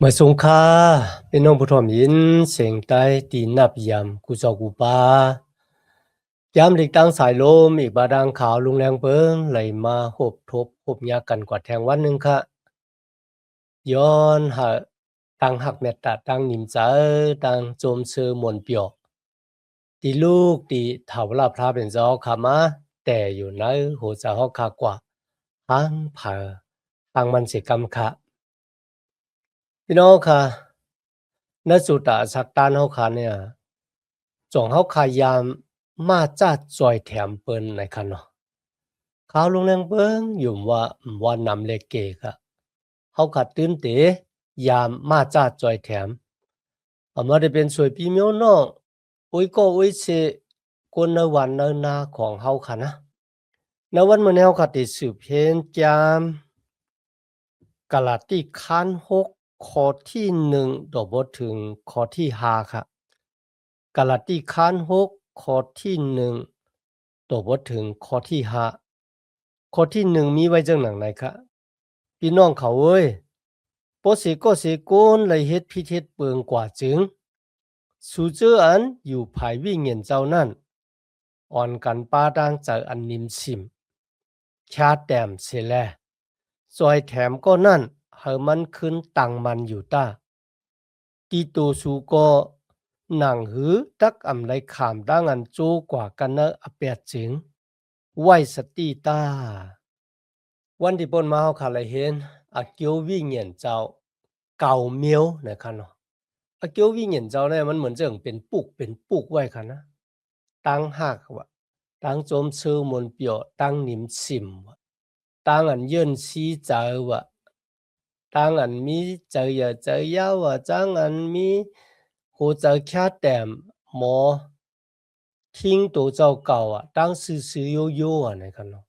มาสงค่าเป็นน้องผู้ถ่อมยินเสียงใต้ตีนับยำกูจอกูปายามหลีกตั้งสายลมอีกบาดังขาวลุงแรงเปิงไหลมาหบทบหบยากันกว่าแทงวันหนึ่งค่ะย้อนหาตังหักเมตตาตังนิมใจตังโจมเชือมวนเปียวตีลูกตีเถาลาพระเป็นเจ้าขามาแต่อยู่ในหัวใจฮอกคากว่าหังเผอตังมันเสกรรมค่ะพี่น้องค่ะณสุตาสักตานเฮาค่ะเนี่ยจงเฮาขายามมาจัดจอยแถมเปิ้นในคันเนาะข่าวลงแรงเบิ่งอยู่ว่านำเลขเกกะเฮาขัดตื่นเตยามมาจัดจอยแถมมาได้เป็นสวยปีเมียวน้องอุยก็อุยเสกวนในวันในนาของเฮาค่ะนะในวันมื้อนี้เฮาขัดได้สืบเห็นจามกะลาติคัน6ข้อที่1ดอกบ่ถึงข้อที่5ค่ะ กาลาติคัน6ข้อที่1ตัวบ่ถึงข้อที่5ข้อที่1มีไว้จังหนังไหนคะพี่น้องเขาเอ้ยบ่สิก็สิโกนเลยเฮ็ดพิเทศเปิงกว่าจึงสู่เจออันอยู่ภายวิเงียนเจ้านั้นอ่อนกันป้าดางจากอันนิมสิมชาแต้มเสแลซอยแถมก็นั่นเฮามันขึ้นตังมันอยู่ต้าตีโตสูก็หนังหือตักอำไลขามดังอันโจกว่ากันเนอเปียดจึงไว้สติตาวันที่ปนมาเฮาค่ะเลยเห็นอาเกียววิเงียนเจ้าเก่าเมียวนะคะเนาะอาเกียววิเงียนเจ้าเนี่ยมันเหมือนจะเป็นปุกไว้ค่ะนะตั้งหักว่าตั้งโจมชื่อมนเปียวตั้งนิมสิมว่าตั้งอันเยินซีเจอว่าตั้งอันมีเจอเจอยาว่าจังอันมีโหเจอแค่แต้มหมอทิ้งตัวเจ้าเก่าอ่ะตั้งซื่อๆโยอ่ะนะคะเนาะ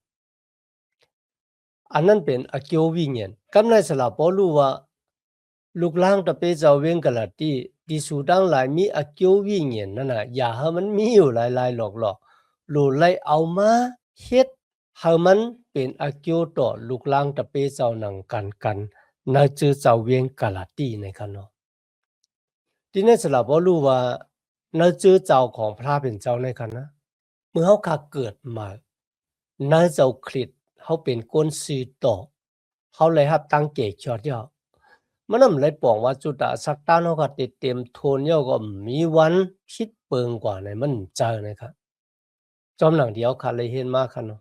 อันนั้นเป็นอเกียววิญญาณกำในสลับพอรู้ว่าลูกล่างตะเปเจ้าเวงกะละตีที่สูดังหลายมีอเกียววิญญาณนั่นน่ะอย่าให้มันมีอยู่หลายๆหลอกๆรู้ไล่เอามาเฮ็ดให้มันเป็นอเกียวต่อลูกล่างตะเปเจ้านังกันน่าจือเจ้าเวงกะละตีในคันเนาะที่ในสลับพอรู้ว่าน่าจือเจ้าของพระเป็นเจ้าในคันนะเมื่อเฮาขาเกิดมาน่าเจ้าคริสต์เฮาเป็นคนซื่อต่อ เขาเลยครับตั้งเกกชอดย่อมันนำเลยปองว่าจุดาสักตานเฮาก็ติดเต็มโทนย่อก็มีวันคิดเปิงกว่าในมันเจอนะครับจอมหลังเดียวค่ะเลยเห็นมาค่ะเนาะ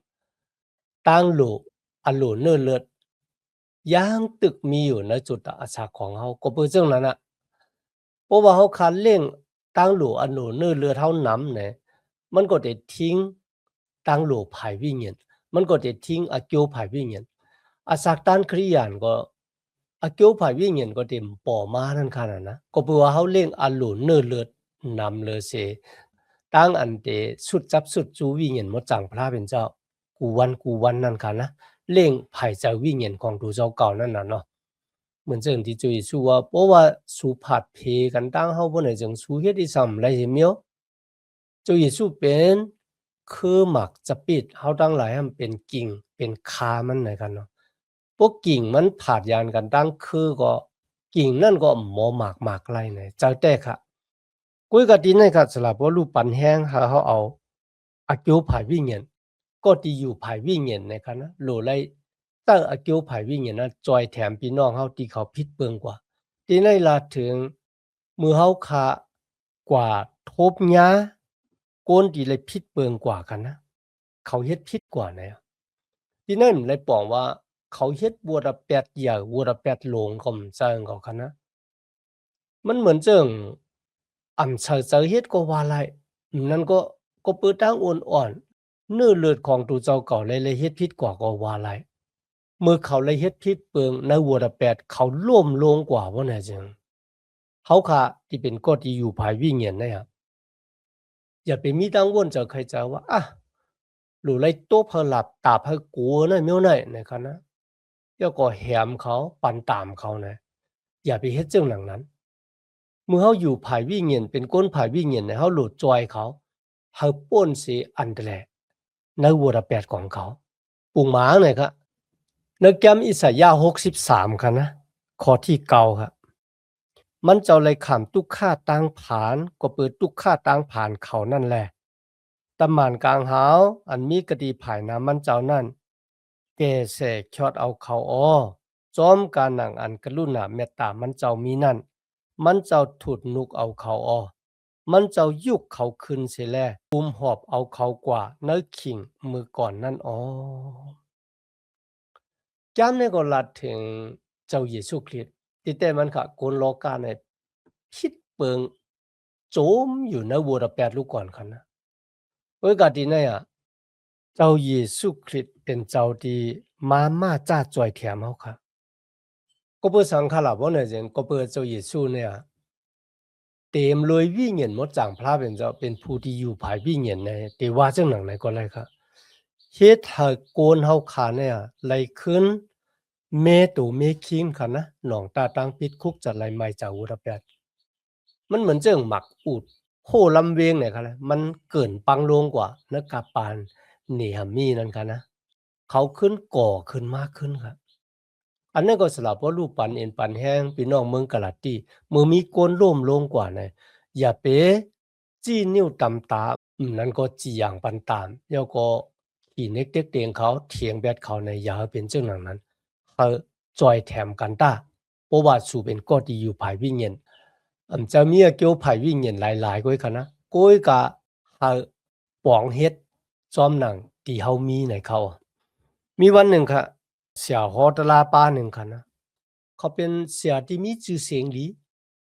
ตั้งโลอันโลเนิ่นเลิศย่างตึกมีอยู่ในจุดอาสาของเฮาก็เปิ้นจังนั้นน่ะเพราะว่าเฮาคันเร่งตั้งโลอันโลเนิ่นเลิศเฮานำแหนมันก็ได้ทิ้งตั้งโลภายวิญญาณมันก็ได้ทิ้งอโกภายวิญญาณ อาศักตันคริยานก็อาเกียวภายวิญญาณก็เต็มป่อมานั่นค่ะนะก็เปือว่าเขาเล่งอันหลุนเนื้อเลือดนำเลยเสตั้งอันเตสุดจับสุดจูวิญญาณมดจังพระเป็นเจ้ากูวันนั่นค่ะนะเล่งภายใจวิญญาณของดูเจ้าเก่านั่นน่ะเนาะเหมือนเจิงที่จุยสู้ว่าเพราะว่าสู้ผัดเพกันตั้งเฮาบ่ได้จังสู้เฮ็ดอีซ้ำไรเห็นเมียวจุยสู้เป็นคือหมักจะปิดเฮาตั้งหลายมันเป็นกิ่งเป็นคามันไหนกันเนาะ พวกกิ่งมันผาดยานกันตั้งคือก็กิ่งนั่นก็หมอหมากไรเนี่ยเจ้าแต่ค่ะกุ้ยกะดินให้ค่ะสลับว่ารูปปันแห้งหาเขาเอาอากิวผายวิ่งเงินก็ที่อยู่ผายวิ่งเงินในค่ะนะโหลไลตั้งอากิวผายวิ่งเงินนะจอยแถมพี่น้องเฮาที่เขาพิษเปิงกว่าที่ในลาถึงมือเฮาคะกว่าทบหญ้าโกนที่เลยพิษเปิงกว่ากันนะเขาเฮ็ดพิษกว่าเนี่ย ที่นั่นเลยปองว่าเขาเฮ็ดบัวระแปดใหญ่บัวระแปดโหลงก็มจังเขาคันนะมันเหมือนจังเฉยเฮ็ดก็ว่าไรนั่นก็เปิดทางอ่อนๆเนื้อเลือดของตูเจ้าเก่าเลยเฮ็ดผิดกว่าก็ว่าไรเมื่อเขาเลยเฮ็ดผิดเปิงในบัวระแปดเขาล่มลงกว่าบ่แน่จังเขาค่ะที่เป็นกฎที่อยู่ภายวิญญาณเนี่ยอย่าไปมีตังวนจะใครจะว่าอะหรือไรโตพหลับตาพกัวนะเมียวไหนในคันนะ แล้วก็แหมเขาปันตามเขานะอย่าไปเฮ็ดจังหนังนั้นเมื่อเฮาอยู่ภายวิญญาณเป็นก้นภายวิญญาณเนี่ยเฮาโหลดจอยเขาเฮาป้นสิอันแลในวรแปดของเขาปุงหมาหน่อยครับในแกมอิสยาห์63ครับนะข้อที่9ครับ มันเจ้าเลยขำตุกข้าตังผานก็เปิดตุกข้าตังผ่านเขานั่นแหละตำหมานกลางหาวอันมีกะดีภายน้ำมันเจ้านั่นแก่แสกชอดเอาเขาอ้อจอมการหนังอันกรุณาเมตตามันเจ้ามีนั่นมันเจ้าถุดนุกเอาเขาอ้อมันเจ้ายุกเขาขึ้นเสียแลปุมหอบเอาเขากว่าเนื้อขิงมือก่อนนั่นอ้อจำในก็ลัดถึงเจ้าเยซูคริสต์ที่แต่มันค่ะโกนโลกาในพิษเปิงโจมอยู่ในวัวระแปดลูกก่อนคันนะเอ้ยกาดีเนี่ย เจ้าเยซูคริสต์เป็นเจ้าที่มาจ้าจ่อยแถมเฮาค่ะก็เปิดสังฆาละบ่เนี่ยจังก็เปิดเจ้าเยซูเนี่ยเต็มเลยวิญญาณหมดจางพระเป็นเจ้าเป็นผู้ที่อยู่ภายวิญญาณในแต่ว่าจังหนังไหนก็ได้ค่ะเฮ็ดให้โกนเฮาขาเนี่ยไหลขึ้นแม่ตู่แม่คิงค่ะนะหนองตาตังปิดคุกจัดไหลใหม่จากอุตแปดมันเหมือนเจิงหมักอูดโหลำเวงเนี่ยค่ะนะมันเกินปังลงกว่านะกาปานเนหามีนั่นค่ะนะ เขาขึ้นก่อขึ้นมากขึ้นครับอันนั้นก็สลับว่ารูปปันเอ็นปันแห้งพี่น้องเมืองกะลัดตีมือมีโกนร่วมลงกว่าเนี่ยอย่าเป๋จี้นิ้วตำตานั่นก็จีอย่างปันตามแล้วก็ขี่เน็กเต็กเตียงเขาเถียงแบดเขาในอย่าให้เป็นเจ้าหนังนั้นเขาจอยแถมกันตาเพราะว่าสู่เป็นก็ดีอยู่ภายวิญญาณจะมีเกี่ยวภายวิญญาณหลายๆก้อยค่ะนะก้อยกะเขาปองเฮ็ดจอมหนังที่เฮามีในเขา มีวันหนึ่งค่ะเสี่ยฮอตลาป้าหนึ่งค่ะนะเขาเป็นเสี่ยที่มีชื่อเสียงดี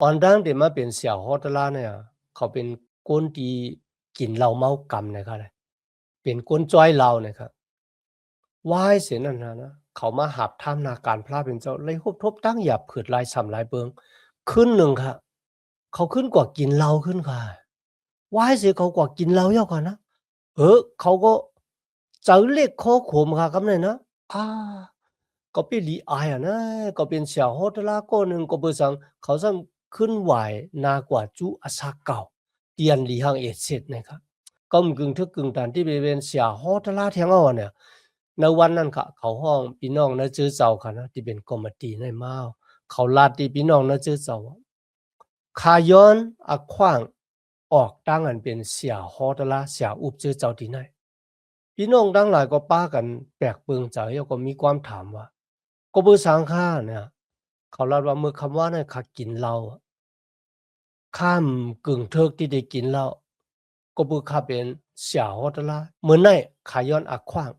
ตอนดังเดี๋ยวมาเป็นเสี่ยฮอตลาเนี่ยเขาเป็นคนที่กินเหล้าเมากำนะครับเลยเป็นคนจ้อยเหล้านะครับว่ายเสียนั่นนะเขามาหับท่ามนาการพระเป็นเจ้าเลยทบตั้งหยับผืดลายสำลายเบิงขึ้นหนึ่งค่ะเขาขึ้นกว่ากินเหล้าขึ้นค่ะว่ายเสียเขากว่ากินเหล้าเยอะกว่านะเขาก็เจอเลขข้อขมค่ะกำเลยนะอ่า ก็เป็นลีอายอะนะก็เป็นเสี่ยโฮตลาก็หนึ่งก็เบอสังเขาซังขึ้นไหวนากว่าจูอาซาเก่าเตียนลีหังเอเสร็จนะครับก็มกึ่งทึกกึ่งตันที่ไปเป็นเสี่ยโฮตลาเทียงเอาเนี่ยในวันนั้นค่ะเขาห้องพี่น้องนะจื้อเจ้าค่ะนะที่เป็นกอมตีในมาวเขาลาดที่พี่น้องนะจื้อเจ้าคาย้อนอะขว้างออกตั้งอันเป็นเสี่ยโฮตลาเสี่ยอุบจื้อเจ้าที่ไหนพี่น้องทั้งหลายก็ป้ากันแปลกเปิงใจแล้วก็มีความถามว่า ก็เบอร์สังฆาเนี่ยเขาเล่าว่ามือคำว่าเนี่ยข้ากินเหล้าข้ามกึ่งเทิกที่ได้กินเหล้าก็เบอร์ข้าเป็นเสี่ยฮอดละเหมือนในขาย้อนอักขว้าง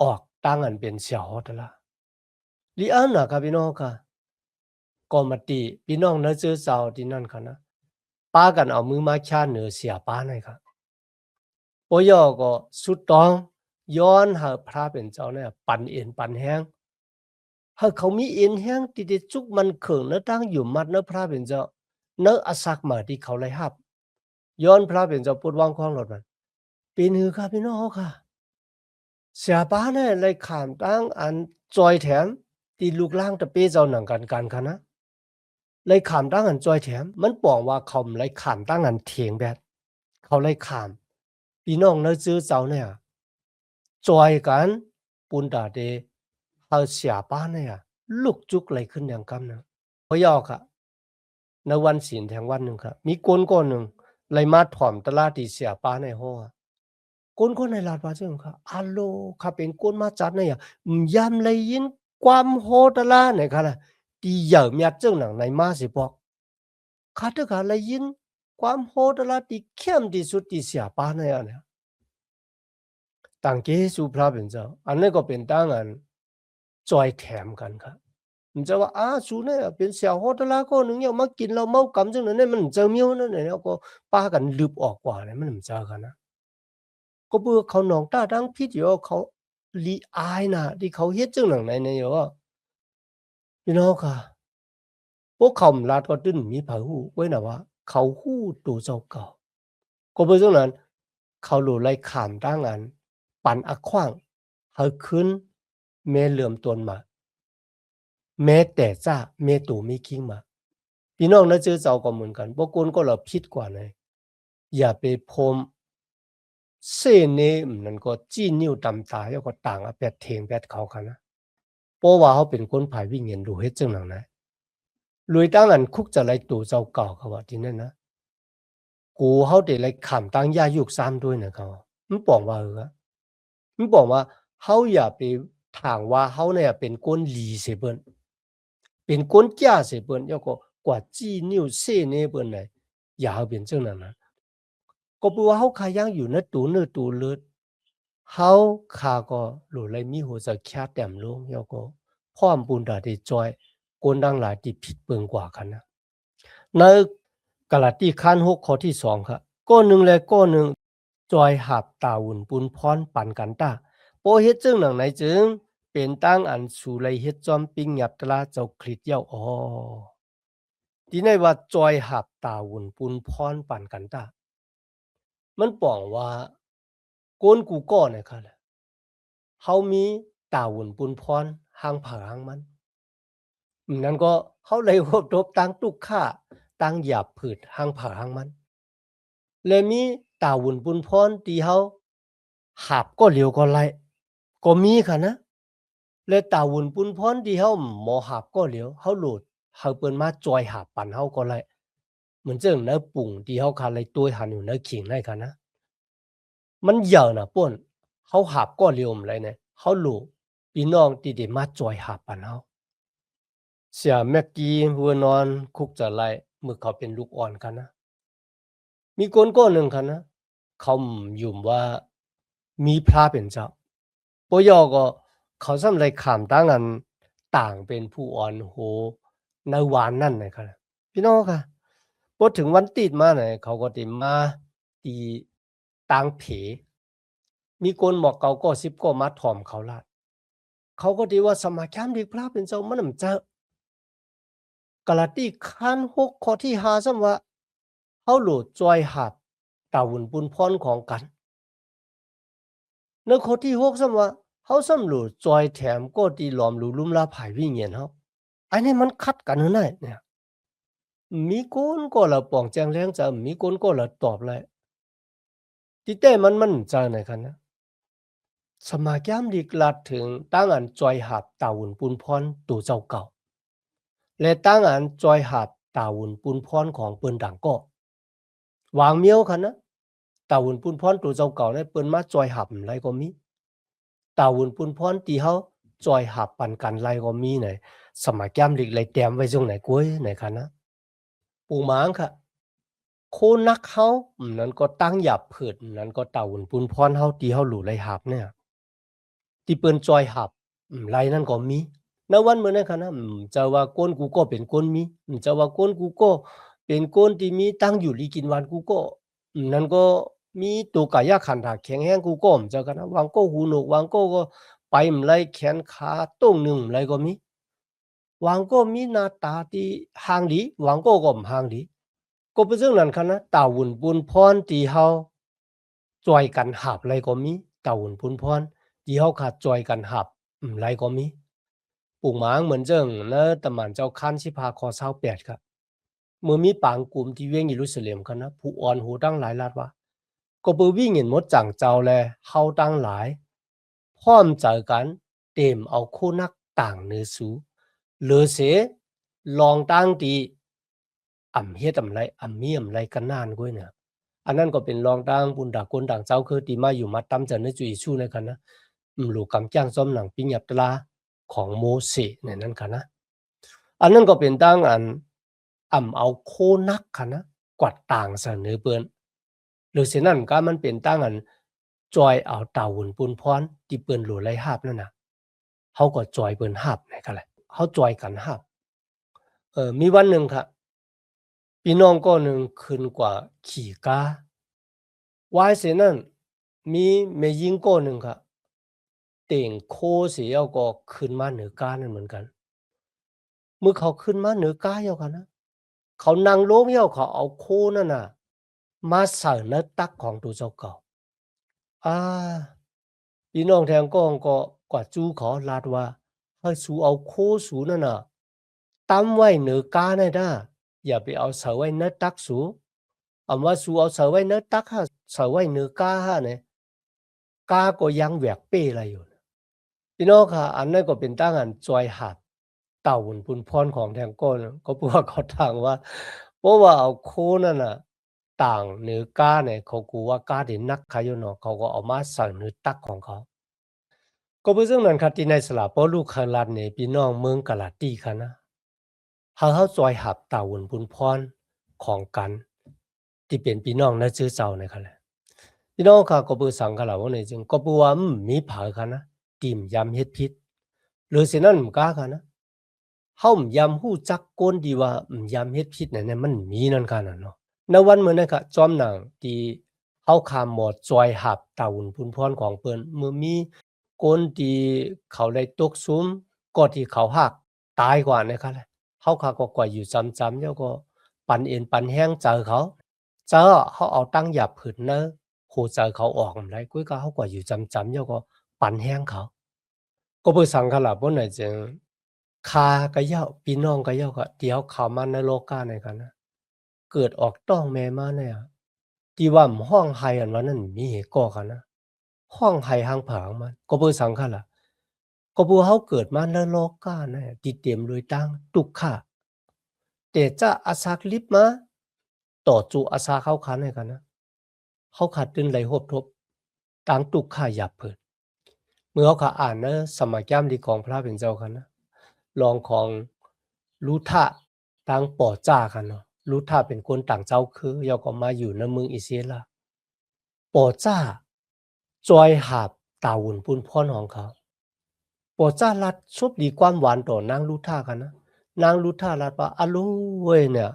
ออกตั้งอันเป็นเสี่ยฮอดละลีอันน่ะครับพี่น้องค่ะก็มาตีพี่น้องเนื้อเจอเจ้าที่นั่นค่ะนะป้ากันเอามือมาชาเหนือเสียป้าหน่อยครับปอยอก็สุดตองย้อนหาพระเป็นเจ้าเนี่ยปันเอ็นปันแห้ง หากเขามีเอ็นแห้งติดจุกมันเขิงเนื้อตั้งอยู่มัดเนื้อพระเป็นเจ้าเนื้ออาศักมาที่เขาเลยหับย้อนพระเป็นเจ้าพูดว่างคล้องหลดมันปีนือค่ะพี่น้องค่ะเสียป้าเนี่ยเลยขามตั้งอันจอยแถมตีลูกล่างตะเป้เจ้าหนังกันค่ะนะเลยขามตั้งอันจอยแถมมันบอกว่าเขาเลยขามตั้งอันเถียงแบบเขาเลยขามพี่น้องเนื้อซื้อเจ้าเนี่ยจอยกันปุนดาเดเอาเสียป้าเนี่ยลูกจุกเลยขึ้นอย่างกำนะ พอยอค่ะในวันศีลแห่งวันหนึ่งครับมีคนหนึ่งเลยมาถ่อมตลาดที่เสียป้าในห้อคนในลาดว่าจึงค่ะอัลโลข้าเป็นคนมาจัดเนี่ยยามเลยยินความโหตลาเนี่ยค่ะนะที่เหย่อมีจึงหนังในมาสิบอกข้าเถอะค่ะเลยยินความโหตลาที่เข้มที่สุดที่เสียป้าเนี่ยต่างเกสุพระเป็นเจ้าอันนี้ก็เป็นตั้งอันจอยแถมกันครับ มันจะว่าสูเนี่ยเป็นเสี่ยวโฮตลาก็หนึ่งเนี่ยมากินเราเมากำจังเนี่ยมันจะเมียวนั่นเนี่ยก็ป้ากันลืบออกกว่าเนี่ยมันจะกันนะก็เบื่อเขาหนองตาดังพิษอยู่เขาลีอายนะที่เขาเฮ็ดจังหนังไหนเนี่ยว่าพี่น้องค่ะพวกเขาลาดก็ดึ้นมีผาหูไว้นะว่าเขาหู้ตัวเจ้าเก่าก็เบื่อจังนั้นเขาหลุไล่ขามตั้งอันปั่นอักขว้างเขาขึ้นแม่เหลื่อมตนมา แม้แต่จ้าแม่ตู่ไม่คิงมาพี่น้องนะเจอเจ้าก็เหมือนกันบางคนก็เราผิดกว่าเลยอย่าไปพรมเสเนมนั่นก็จี้นิ้วตำตาแล้วก็ต่างอะแปดเทงแปดเขาค่ะนะเพราะว่าเขาเป็นคนภายวิญญาณดูเฮ็ดจังหนังนะ ลุยตั้งอันคุกจะไรตู่เจ้าเก่าเขาว่าที่นั่นนะกูเขาเดี๋ยวไรขำตั้งย่ายุกซ้ำด้วยนะเขามันบอกว่ามันบอกว่าเขาอย่าไปถางว่าเขาเนี่ยเป็นก้นหลีเสียเปิ้นเป็นก้นแก่เสียเปิ้นแล้วก็กว่าจี้นิ้วเส้นเนี่ยเปิ้นไหนอย่าเอาเป็นเจ้านั้นนะก็แปลว่าเขาขายยังอยู่ในตู่เนื้อตู่เลือดเขาขาก็หลุดไรมีหัวจะแค่แต้มลงแล้วก็พร้อมบุญดาได้จอยก้นดังหลายที่ผิดเปิงกว่ากันนะในกาลาตีขั้น6ข้อที่2ครับก้อนหนึ่งและก้อนหนึ่งจอยหับตาวุ่นปุนพรปันกันตาโปเฮ็ดจึงหนังไหนจึงเป็นตั้งอันสู่ไลเฮ็ดจอมปิ้งหยับตลาเจ้าคลิดเย้าที่ในว่าจอยหับตาวุ่นปุนพรปันกันตามันบอกว่าก้นกูก้อเนี่ยค่ะเขามีตาวุ่นปุนพรหางผาหางมันนั่นก็เขาเลยรวบรบตั้งตุกค่าตั้งหยาบผืดหางผาหางมันเลยมีตาวุ่นปุนพรตีเขาหับก็เหลียวก็ไล่ก็มีค่ะนะเลยตาวุ่นปุนพรที่เขาหมอหับก็เหลียวเขาโหลดเขาเปิ้นมาจอยหับปันเขาก็ไล่เหมือนเจ้งเนื้อปุ่งที่เขาคาเลยตัวหันอยู่เนื้อขิงได้ค่ะนะมันเยอะนะป่นเขาหับก็เหลียวอะไรเนี่ยเขาโหลดพี่น้องที่ได้มาจอยหับปันเขาเสียแม็กกี้หัวนอนคุกจะไล่เมื่อเขาเป็นลูกอ่อนกันนะมีคนก็หนึ่งค่ะนะเขายุ่มว่ามีพระเป็นเจ้าปยอก็เขาสำไรขามตั้งอันต่างเป็นผู้อ่อนโหในวานนั่นนะครับพี่น้องค่ะพอถึงวันติดมาเนี่ยเขาก็ติมาตีต่างเพมีคนบอกเขาก็10ก็มาถ่อมเขาละเขาก็ดีว่าสมาคมดีพระเป็นเจ้ามันเจ้ากาลาตีขั้น6ข้อที่5ซ้ำว่าเขาโหลดจอยหับตาวุ่นปุนพรของกันในข้อที่6ซ้ำว่าเขาซ้ำโหลดจอยแถมก็ตีหลอมหลูลุ่มลาภายวิญญาณเขาอันนี้มันคัดกันเนอะเนี่ยมีคนก็ละปองแจงแรงจะมีคนก็ละตอบเลยที่แต่มันใจไหนกันนะสมาคมดีกลัดถึงตั้งอันจอยหับตาวุ่นปุนพรตัวเจ้าเก่าและตั้งอันจอยหับตาวุ่นปุนพรของเปิ้นดังก็วางเมียวคันนะตาวุ่นปุนพรตัวเจ้าเก่าเนี่ยเปิ้นมาจอยหับไรก็มีตาวุ่นปุนพรตีเขาจอยหับปันกันไรก็มีไหนสมาคมดีไรเตรียมไว้ตรงไหนกุ้ยไหนคันนะปูหมางค่ะโคนักเขานั้นก็ตั้งหยับเผิดนั้นก็ตาวุ่นปุนพรเขาตีเขาหลู่ไรหับเนี่ยที่เปิ้นจอยหับไรนั่นก็มีณวันเมื่อนั้นค่ะนะจะว่าก้นกูก็เป็นก้นมีจะว่าก้นกูก็เป็นก้นที่มีตั้งอยู่ลีกินวันกูก็นั่นก็มีตัวกายขันธ์แข็งแรงกูก็จะกันนะวางก็หูหนวกวางก็ไปไรแขนขาต้งหนึ่งไรก็มีวางก็มีหน้าตาที่ห่างดีวางก็ห่างดีก็เป็นเรื่องนั้นค่ะนะตาวุ่นปุนพรที่เฮาจอยกันหับไรก็มีตาวุ่นปุนพรที่เฮาขาดจอยกันหับไรก็มีปลูกหมางเหมือนเจิงเนอะตะหมันเจ้าคันชิพาคอ28ครับเมื่อมีปางกลุ่มที่เวียงเยรูซาเล็มกันนะผู้อ่อนหูตั้งหลายลาดว่าก็เปิวิ่งเห็นมดจังเจ้าแลเฮาตั้งหลายพร้อมเจอกันเต็มเอาโคนักต่างเนื้อสูเหลือเสลองตั้งตีเฮ็ดไรมีไรกันนานก้วยเนี่ยอันนั้นก็เป็นลองตั้งบุญดาคนต่างเจ้าคือตีมาอยู่มาตำจะเนื้อจุยชู้ในกันนะลูกกำจ้างซ้อมหนังปิ้งหยับตลาของโมเสสในนั้นค่ะนะอันนั้นก็เป็นตั้งอันเอาโคนักค่ะนะกวาดต่างเสนอเปิ้นหรือเช่นนั้นก็มันเป็นตั้งอันจอยเอาตาหุ่นปุนพรที่เปิ้นหลูไล่หาบนั่นน่ะเขาก็จอยเปิ้นหาบไหนกันแหละเขาจอยกันหาบมีวันหนึ่งค่ะพี่น้องก็หนึ่งขึ้นกว่าขี่กาวายเสนั้นมีแม่ยิงก็หนึ่งค่ะเต่งโคเสียก็ขึ้นมาเหนือกานั่นเหมือนกันเมื่อเขาขึ้นมาเหนือกาเยากันนะเขานั่งลงเยาเขาเอาโคนั่นน่ะมาใส่ในตักของตัวเจ้าเก่าพี่น้องแทงก็กว่าจู้ขอลาดว่าให้สูเอาโคสูนั่นน่ะตั้มไว้เหนือกาได้ด้าอย่าไปเอาใส่ไว้ในตักสูว่าสูเอาใส่ไว้ในตักฮะใส่ไว้เหนือกาฮะเนี่ยกาก็ยังแหวกเป้อะไรอยู่พี่น้องค่ะอันนั้นก็เป็นตั้งอันจอยหับ เต่าหุ่นปุนพรของแทงก้นก็เพราะว่าเขาทางว่าเพราะว่าเอาโคนั่นน่ะต่างเนื้อก้าเนี่ยเขากลัวว่าก้าเด่นนักขายเนาะเขาก็เอามาใส่เนื้อตักของเขาก็เพื่อซึ่งนั้นครับที่ในสลาเพราะลูกคาลัดเนี่ยพี่น้องเมืองกะลาตีค่ะนะเขาจอยหับเต่าหุ่นปุนพรของกันที่เป็นพี่น้องในชื่อเจ้าเนี่ยค่ะแหละพี่น้องค่ะก็เพื่อสังขลาว่าในจริงก็เพื่อว่ามีเผาค่ะนะติ่มยำเฮ็ดพิษหรือเสียนั่นมก้าค่ะนะ เฮายำฮู้จักก้นดีว่ายำเฮ็ดผิดนั่นมันมีนั่นกันน่ะเนาะณวันมื้อนั้นก็จอมหนังที่เฮาข้ามหมอดจอยหับตาหุ่นพุนพรของเพิ่นเมื่อมีคนที่เขาได้ตกซุมก็ที่เขาหักตายกว่านะครับเฮาก็กว่าอยู่จำๆแล้วก็ปันเอ็นปันแห้งเจอเขาเจอเฮาเอาตั้งหยับผืนเนอะโหเจอเขาออกได้กุ้ยก็เฮากว่าอยู่จำๆแล้วก็ปันแห้งเขา ก็เพื่อสังขละบ่ไหนจึงคาก็ย่าพี่น้องก็ย่าก็เดี๋ยวเข้ามาในโลกาในกันนะเกิดออกต้องแม่มาเนี่ยที่ว่าห้องไห้อันว่านั้นมีเหตุก่อกันนะห้องไห้หางผางมันก็เพื่อสังขละก็เพื่อเฮาเกิดมาในโลกาเนี่ยที่เต็มด้วยตังทุกข์ะแต่จะอาศักลิบมาต่อจูอาศักเขาคันให้กันนะเขาขาดตึนไหลหบทบตังทุกข์ะหยับเผิด เมื่อเขาขาอ่านนะสมัยแก้มดีของพระเป็นเจ้ากันนะลองของรู้ท่าตั้งป่อจ้ากันเนาะรู้ท่าเป็นคนต่างเจ้าคือยอก็มาอยู่ในเมืองอิสราเอลป่อจ้าจอยหาบตาหุ่นปุนพ่อนของเขาป่อจ้ารัดชุบดีความหวานต่อนางรู้ท่ากันนะนางรู้ท่ารัดว่าอะลูเว้ยเนี่ย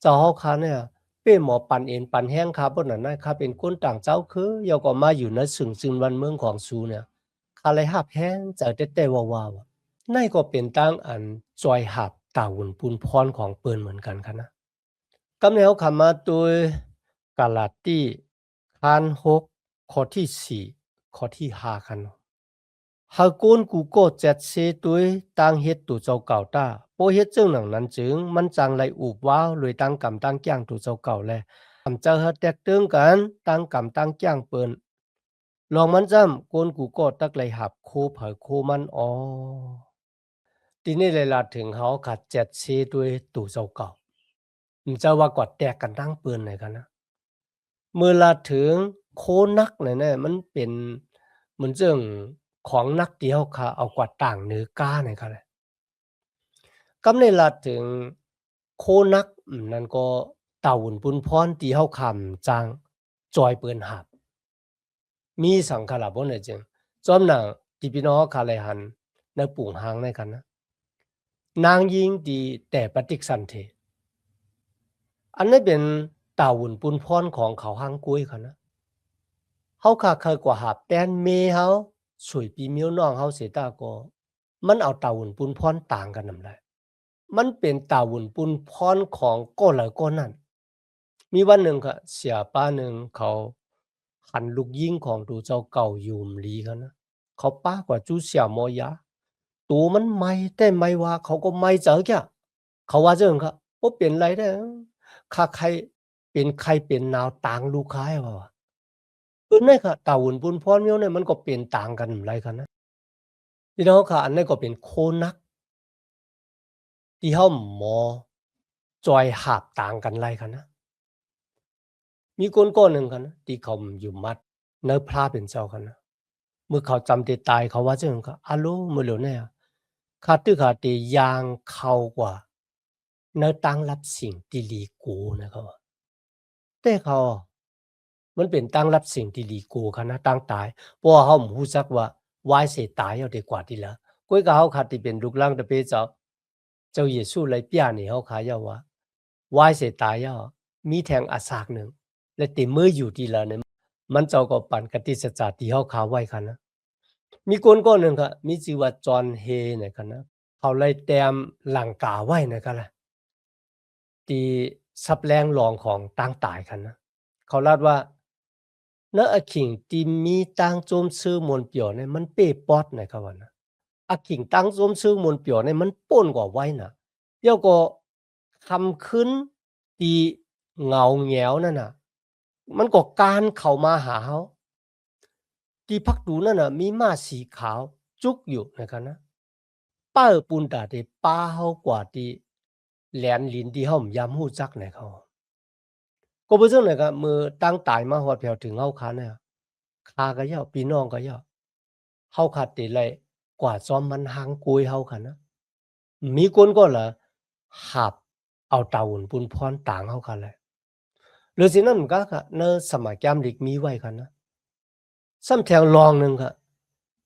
เจ้าเขาขาเนี่ยเป้หมอปันเอ็นปันแห้งครับบนนั้นนะครับเป็นคนต่างเจ้าคือยอก็มาอยู่ในซึ่งวันเมืองของซูเนี่ย คาเลยหับแห้งจะแต่ว่านั่นก็เป็นตั้งอันจอยหับตาหุ่นปุนพรของเปิ้นเหมือนกันค่ะนะกำแนวคำมาโดยกาลาตีคาน6ข้อที่4ข้อที่5คันหากนกูก็จัดเสตัวยตั้งเฮ็ดตัวเจ้าเก่าตาโปเฮ็ดจึงหนังนั้นจึงมันจังไรอุบว้าวเลยตั้งกำตั้งแก้งตัวเจ้าเก่าแลกำเจอแตกตึงกันตั้งกำตั้งแก้งเปิ้น ลองมันจำโกนกูก็ตักไหลหับโคเผยโคมันอ๋อทีนี้เลยลาถึงเขาขัดเจ็ดซีด้วยตู่เจ้าเก่ามันจะว่ากอดแตกกันตั้งปืนไหนกันนะเมื่อลาถึงโคนักเนี่ยมันเป็นเหมือนเรื่องของนักเดียวค่ะเอากว่าต่างเนื้อก้าเนี่ยค่ะเลยกำในลาถึงโคนักนั่นก็เต่าหุ่นปุนพรตีเฮาคำจางจอยปืนหับ มีสังขารบ่เนี่ยจึงจอมนางที่พี่น้องคาเลยหันในปุ่งหางในกันนะนางยิงดีแต่ปฏิกสันเทอันนี้เป็นตาหุ่นปุนพรของเขาหางกุ้ยค่ะนะเฮาคาเคยกว่าหาแป้นเมเฮาสวยปีมิวน้องเฮาเสียตาก็มันเอาตาหุ่นปุนพรต่างกันนำได้มันเป็นตาหุ่นปุนพรของก็หลายก็นั่นมีวันหนึ่งค่ะเสียป้าหนึ่งเขาหันลูกยิงของดูเจ้าเก่าอยู่มลีกันนะเขาป้ากว่าจูเสียมอยาตัวมันไม่แต่ไม่ว่าเขาก็ไม่เจอแกเขาว่าเจิงครับบ่เป็นไรเด้อข้าใครเป็นใครเป็นนาวต่างลูกค้ายว่านั่นค่ะตาหุ่นปุนพรเมียวเนี่ยมันก็เป็นต่างกันไรกันนะพี่น้องค่ะอันนั้นก็เป็นโคนักที่เฮาหมอจอยหาบต่างกันไรกันนะมีคนก้อนหนึ่งกันนะที่เขาอยู่มัดเนื้อพระเป็นเจ้ากันนะเมื่อเขาจำติตายเขาว่าเจิงก็อะโลมื้อเหลียวเนี่ยข้าตึกข้าติยางเข้ากว่าเนื้อตั้งรับสิ่งที่ลีกูนะครับว่าแต่เขามันเป็นตั้งรับสิ่งที่ลีกูค่ะนะตั้งตายเพราะว่าเขาบ่รู้จักว่าวายสิตายเอาดีกว่าติละก้อยก็เขาคัดที่เป็นลูกหลานตะเปเจ้าเยซูไลเปียนี่เขาขายว่าวายสิตายเอามีแทงอาสากหนึ่งและติมืออยู่ที่ละเนี่ยมันเจ้าก็ปันกติสัจจะที่เขาขาไว้ค่ะนะมีคนก้อนหนึ่งค่ะมีชื่อว่าจอห์นเฮเนี่ยค่ะนะเขาเลยแต้มหลังกาไว้นะครับล่ะที่ซับแรงรองของต่างตายค่ะนะเขาลาดว่าณอะขิงที่มีต่างโจมซื้อมนต์เปี่ยวเนี่ยมันเป้ปอดนะครับว่านะอะขิงตั้งโจมซื้อมนต์เปี่ยวเนี่ยมันป่นกว่าไว้น่ะเดี๋ยวก็คำขึ้นที่เหงาแหงวนั่นน่ะมันก็กานเข้ามาหาเขาที่พักดูนั่นน่ะมีม้าสีขาวจุกอยู่นะครับนะ ป้าปุนตาที่ป้าเฮากว่าที่แหลนลินที่เฮายามฮู้จักไหนเขาก็บ่ซึ่งไหนก็มือตั้งตายมาฮอดแผ่วถึงเฮาคันเนี่ยคาก็ยาวพี่น้องก็ยาวเฮาคัดติไลกว่าซ้อมมันหางกุยเฮาคันนะมีคนก็ละหับเอาเตาอุ่นปุนพรต่างเฮาคันแหละหรือสินั้นก็เนอสมัยแกมลิกมีไว้คันนะซ้ำแถวลองหนึงค่ะ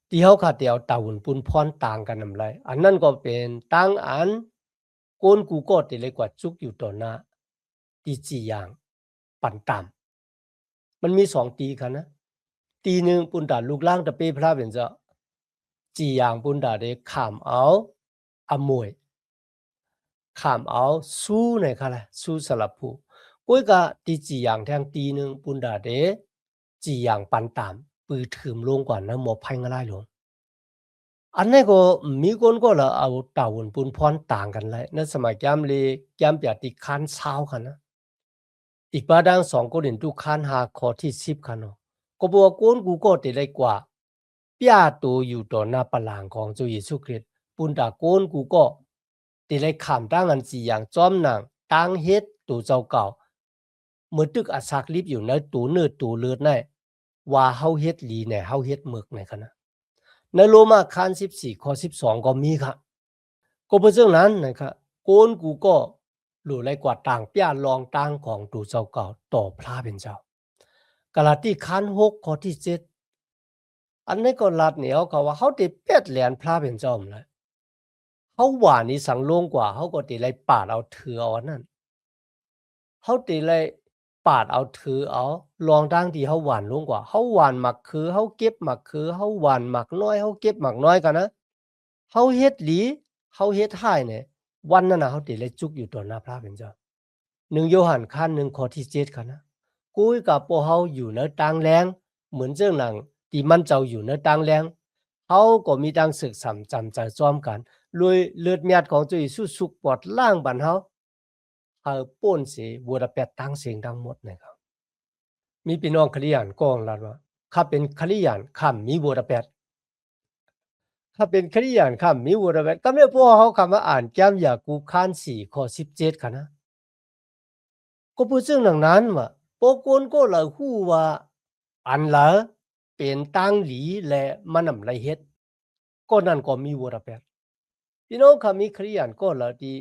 ที่เฮาคัดที่เอาเตาอุ่นปุนพรต่างกันนำไรอันนั้นก็เป็นตั้งอันโกนกูก็ติเลยกว่าจุกอยู่ต่อหน้าที่จีอย่างปั่นตามมันมี2ตีคันนะตีหนึงปุนตาลูกล่างตะเปพระเป็นเจ้าจีอย่างปุนตาได้ข้ามเอาอมวยข้ามเอาสู้ในค่ะล่ะสู้สลับผู้กุ้ยก็ตีจีอย่างแทงตีหนึงปุนตาได้จีอย่างปั่นตามปือถืมลงกว่านะหมอไผงะลายหลวงอันนี้ก็มีคนก็ละเอาเต่าอุ่นปุนพรต่างกันเลยในสมัยแกมเลยแกมเปียติคันเช้าคันนะอีกบาดัง2ก็เด่นทุกคันหาข้อที่10คันเนาะก็บอกว่าโกนกูก็ติได้กว่าပြตัวอยู่ต่อหน้าปลางของจุเยซูคริสต์ปุนตาโกนกูก็ติได้ขามตั้งอันสีอย่างจอมนางตั้งเฮ็ดตัวเจ้าเก่าเมื่อตึกอาศักลิบอยู่ในตัวเนื้อตัวเลือดในว่าเฮาเฮ็ดหลีเนี่ยเฮาเฮ็ดหมึกในคณะในโรมาคัน14ข้อ12ก็มีครับก็เพราะฉะนั้นนะครับโกนกูก็หลู่ไรกว่าต่างเปียลองต่างของตัวเจ้าเก่าต่อพระเป็นเจ้ากาลาติคัน6ข้อที่7อันนี้ก็ลัดเหนียวเขาว่าเขาติเป็ดเหรียญพระเป็นเจ้าเลยเขาหวานนี่สังลงกว่าเขาก็ติเลยปาดเอาถือเอานั่นเขาติเลยปาดเอาถือเอาลองดังที่เขาหวานลงกว่าเขาหวานหมักคือเขาเก็บหมักคือเขาหวานหมักน้อยเขาเก็บหมักน้อยกันนะเขาเฮ็ดหลีเขาเฮ็ดให้เนี่ยวันนั้นนะเขาติเลยจุกอยู่ต่อหน้าพระเป็นเจ้า1โยฮันคัน1ข้อที่7กันนะกุยกับพวกเขาอยู่ในต่างแรงเหมือนเจ้าหนังที่มันเจ้าอยู่ในต่างแรงเขาก็มีดังศึกษาจำใจซ้อมกันลวยเลือดเมียดของเจ้าเยซูสุกปอดล่างบันเขาป้นเสียวัวระแปดตั้งเสียงดังหมดนะครับมีพี่น้องคริสเตียนก็องรัดว่าข้าเป็นคริสเตียนข้ามีวัวระแปดถ้าเป็นคริสเตียนข้ามีวัวระแปดก็ไม่พอเขาคำว่าอ่านแก้มยากูคัน4ข้อ17ค่ะนะก็พูดซึ่งดังนั้นว่าปกนก็เลยฮู้ว่าอันละเป็นตั้งหลีและมันนำไรเฮ็ดก็นั่นก็มีวัวระแปดพี่น้องข้ามีคริสเตียนก็ละที่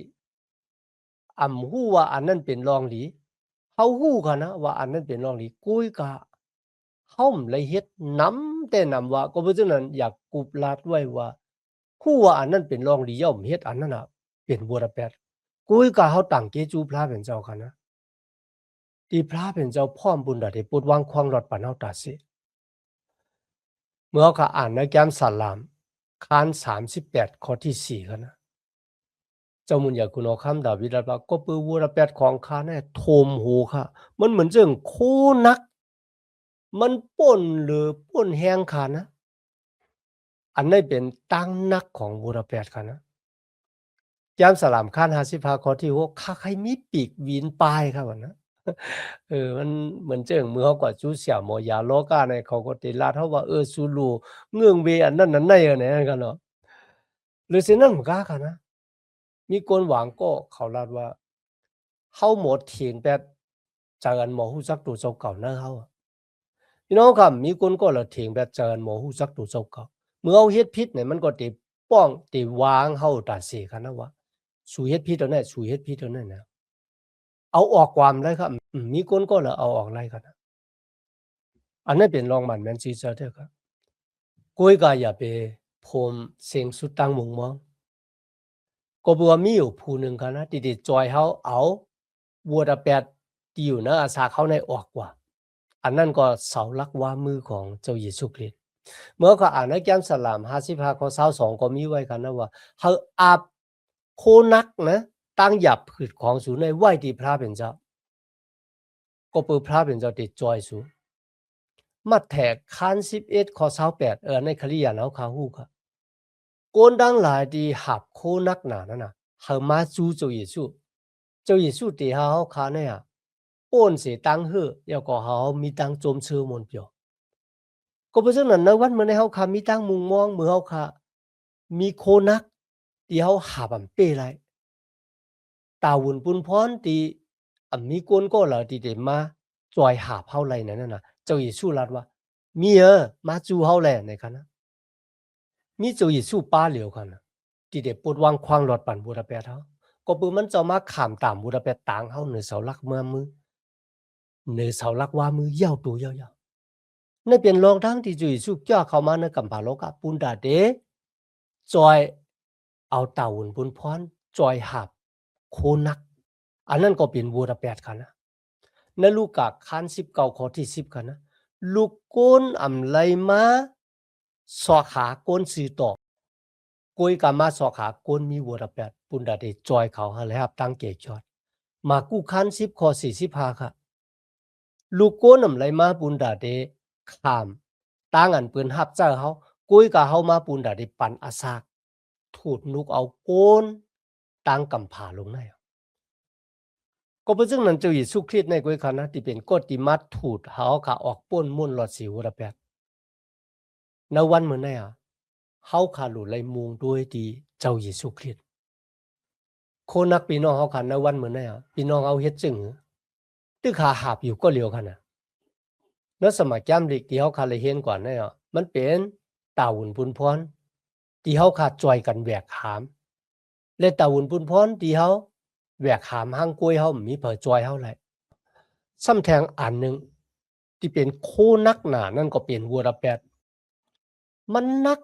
ฮู้ว่าอันนั้นเป็นรองหลีเขาฮู้ค่ะนะว่าอันนั้นเป็นรองหลีกุยกะเขาไรเฮ็ดนำแต่นำว่าก็เพราะฉะนั้นอยากกุบลาดไว้ว่าฮู้ว่าอันนั้นเป็นรองหลีย่อมเฮ็ดอันนั้นน่ะเป็นวัวระแปดกุยกะเขาตั้งเกจูพระเป็นเจ้าค่ะนะที่พระเป็นเจ้าพร้อมบุญได้ปุดวางควางรอดปานเฮาตาสิเมื่อเขาอ่านในแก้มสลามคัน38ข้อที่4ค่ะนะเจ้ามุญญาคุณเอาคำดาวิดว่าก็ปือวัวระแปดของข้าแน่โทมโหค่ะมันเหมือนเจิงโคนักมันป่นหรือป่นแหงค่ะนะอันนี้เป็นตั้งนักของวัวระแปดค่ะนะยามสลามคัน55ข้อที่6ข้าใครมีปีกวีนปลายค่ะว่านะมันเหมือนเจิงมือเขาก็จูเสี่ยวหมอยาโลกาในเขาก็ติลาดเขาว่าซูลูเงื่องเวอันนั้นนั่นในเนี่ยกันเนาะหรือสินั่นมันก็ค่ะนะมีคนหวังก็เขาลาดว่าเฮาหมดเถียงแบบจากันหมอฮู้จักตัวเจ้าเก่านะเฮาพี่น้องครับมีคนก็ละเถียงแบบจากันหมอฮู้จักตัวเจ้าเก่าเมื่อเฮาเฮ็ดผิดเนี่ยมันก็ติป้องติวางเฮาตาเสกันนะว่าสู่เฮ็ดผิดตัวนั้นสู่เฮ็ดผิดตัวนั้นนะเอาออกความเลยครับมีคนก็ละเอาออกไล่กันนะอันนั้นเป็นรองมันแม่นซีซะเด้อครับกุยก็อย่าไปผมเสียงสุดตั้งมุงมองก็บ่ว่ามีอยู่ผู้หนึ่งค่ะนะที่จอยเฮาเอาวัวตะแปดที่อยู่นะอาสาเขาในออกกว่าอันนั้นก็เสาหลักว่ามือของเจ้าเยซูคริสต์เมื่อก็อ่านในแก้มสลาม55ข้อ22ก็มีไว้กันนะว่าเฮาอาบโคนักนะตั้งหยับผืดของสูในไหว้ที่พระเป็นเจ้าก็เปิดพระเป็นเจ้าติดจอยสูมาแทกคัน11ข้อ28ในคริยานเฮาคาฮู้ค่ะโกนดังหลายที่หับโคนักหนานั่นน่ะเฮามาจูเจ้าเยซูเจ้าเยซูติเฮาคาเนี่ยป้นเสตังเฮอแล้วก็เฮามีตังจมเชื่อมนเปียวก็เพราะฉะนั้นในวันเมื่อในเฮาคามีตังมุงมองมือเฮาคามีโคนัก ที่เฮาหาบเป้ไรตาวุ่นปุนพรที่มีกวนก็เหรอที่เดมาจอยหาบเฮาไรนั่นน่ะเจ้าเยซูรัดว่ามีมาจูเฮาแลในคันนะมีเจ้าเยซูป้าเหลียวคันนะที่เดปวดวางควางหลอดปั่นบูดาเปสเฮาก็ปือมันจะมาขามตามบูดาเปสตางเฮาเหนือเสาลักเมืองมือเหนือเสาลักว่ามือยาวตัวยาวๆนั่นเป็นรองทั้งที่เจ้าเยซูจ้าเข้ามาในกัมพาโลกะปุนดาเดจอยเอาตาวุ่นปุนพรจอยหาบโคนักอันนั้นก็เป็นบูดาเปสคันนะในลูกกะคัน19ข้อที่10คันนะลูกโกนไหลมาสอขาโกนสือต่อกุยกามาสอขาโกนมีบูดาเปสปุนดาเดจอยเขาหาเลยครับตั้งเกจอดมากู้คัน10ข้อ45ค่ะลูกโกนไหลมาปุนดาเดขามตั้งอันปืนฮับเจ้าเฮากุยกะเฮามาปุนดาเดปันอาซากถูดนุกเอาโกนตั้งกำผาลงในก็เป็นซึ่งนั้นเจ้าเยซูคริสต์ในกุยคันนะที่เป็นกฎที่มัดถูดเฮาขาออกป้นมุ่นหลอดสิวระแปดในวันมื้อนั้นเฮาขาหลุไหลมุงด้วยที่เจ้าเยซูคริสต์โคนักพี่น้องเฮาคันในวันมื้อนั้นพี่น้องเอาเฮ็ดจึงตึกขาหาบอยู่ก็เหลียวคันน่ะแล้วสมัยจำลิกที่เฮาขาเลยเห็นก่อนนั่นมันเป็นตาวุ่นปุนพรที่เฮาขาจอยกันแหวกหามและตาวุ่นปุนพรที่เฮาแหวกหามหางกล้วยเฮามีเผอจอยเฮาไหลซ้ำแทงอันนึงที่เป็นโคนักหนานั่นก็เป็นวัวระแปดมันนัก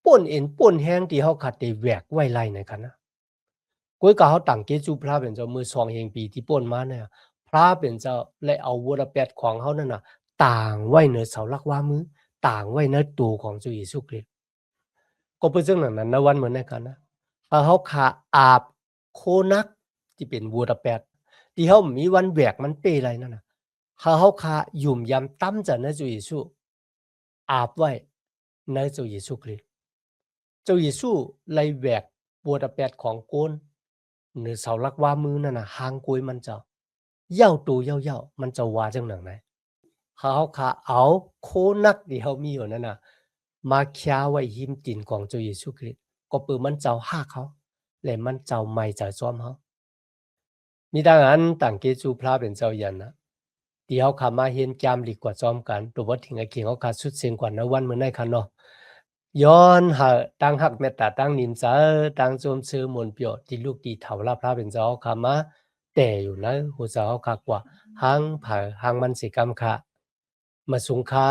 ป่นเอ็นป่นแห้งที่เฮาขาดได้แหวกไว้ไล่ในคันนะก้อยกะเฮาตั้งเกจูพระเป็นเจ้ามือ2แห่งปีที่ป่นมาเนี่ยพระเป็นเจ้าและเอาวัวระแปดของเฮานั่นน่ะต่างไว้ในเสาหลักว่ามือต่างไว้ในตัวของเจ้าเยซูคริสต์ก็เป็นจังนั้นในวันเหมือนในกันนะถ้าเฮาขาอาบโคนักที่เป็นวัวระแปดที่เฮามีวันแหวกมันเปไรนั่นน่ะถ้าเฮาขายุ่มยำตั้มจะในเจ้าเยซูอาบไว้ในเจ้าเยซูคริสต์เจ้าเยซูไล่แหวกวัวระแปดของโกนเหนือเสาหลักว่ามือนั่นน่ะหางกล้วยมันเจ้าเย้าตัวยาวๆมันจะว่าจังหนังไหนเขาขาเอาโคนักที่เขามีอยู่นั่นน่ะมาคยาไว้หิมตีนของเจ้าเยซูคริสต์ก็ปือมันเจ้าหากเขาและมันเจ้าไม่เจ้าซ้อมเขามีดังนั้นต่างเกจูพระเป็นเจ้ายันนะที่เขาขามาเห็นจามหลีกกว่าซ้อมกันตัววัดถึงไอ้เขียงเขาขาดสุดเสียงกว่าในวันเมื่อไหร่คันเนาะย้อนหาตั้งหักเมตตาตั้งนิมเสาตั้งโจมซื้อมนเปียวที่ลูกดีเถาลาพระเป็นเจ้าขามาแต่อยู่นะหัวเจ้าขากว่าหางผาหางมันสิกรรมค่ะมาสุงคา